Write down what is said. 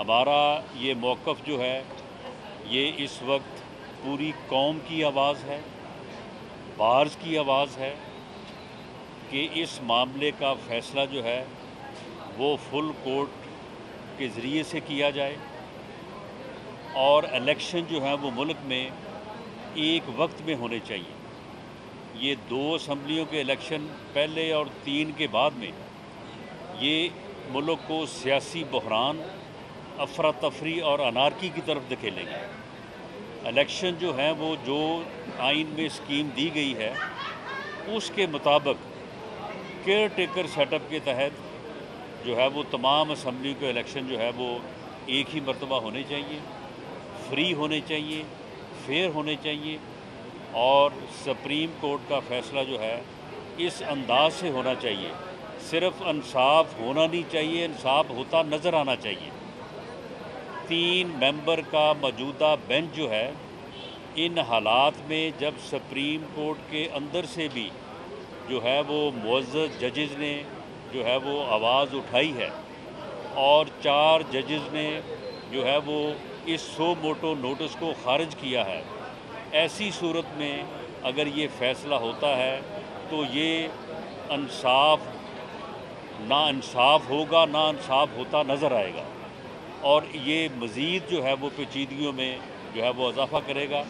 हमारा ये मौक़िफ़ जो है ये इस वक्त पूरी कौम की आवाज़ है, बार्स की आवाज़ है कि इस मामले का फ़ैसला जो है वो फुल कोर्ट के ज़रिए से किया जाए और इलेक्शन जो है वो मुल्क में एक वक्त में होने चाहिए। ये 2 असम्बलियों के इलेक्शन पहले और 3 के बाद में ये मुल्क को सियासी बहरान, अफरा तफरी और अनारकी की तरफ धकेलेंगे। इलेक्शन जो है वो जो आइन में स्कीम दी गई है उसके मुताबिक केयर टेकर सेटअप के तहत जो है वो तमाम असम्बली के इलेक्शन जो है वो एक ही मरतबा होने चाहिए, फ्री होने चाहिए, फेयर होने चाहिए और सुप्रीम कोर्ट का फ़ैसला जो है इस अंदाज से होना चाहिए। सिर्फ इंसाफ होना नहीं चाहिए, इंसाफ होता नज़र आना चाहिए। 3 मेंबर का मौजूदा बेंच जो है इन हालात में जब सुप्रीम कोर्ट के अंदर से भी जो है वो मुअज़्ज़ज़ जजेज़ ने जो है वो आवाज़ उठाई है और 4 जजेज़ ने जो है वो इस सो मोटो नोटिस को ख़ारिज किया है। ऐसी सूरत में अगर ये फ़ैसला होता है तो ये ना इंसाफ होगा, ना इंसाफ होता नज़र आएगा और ये मज़ीद जो है वो पेचीदगियों में जो है वो इज़ाफ़ा करेगा।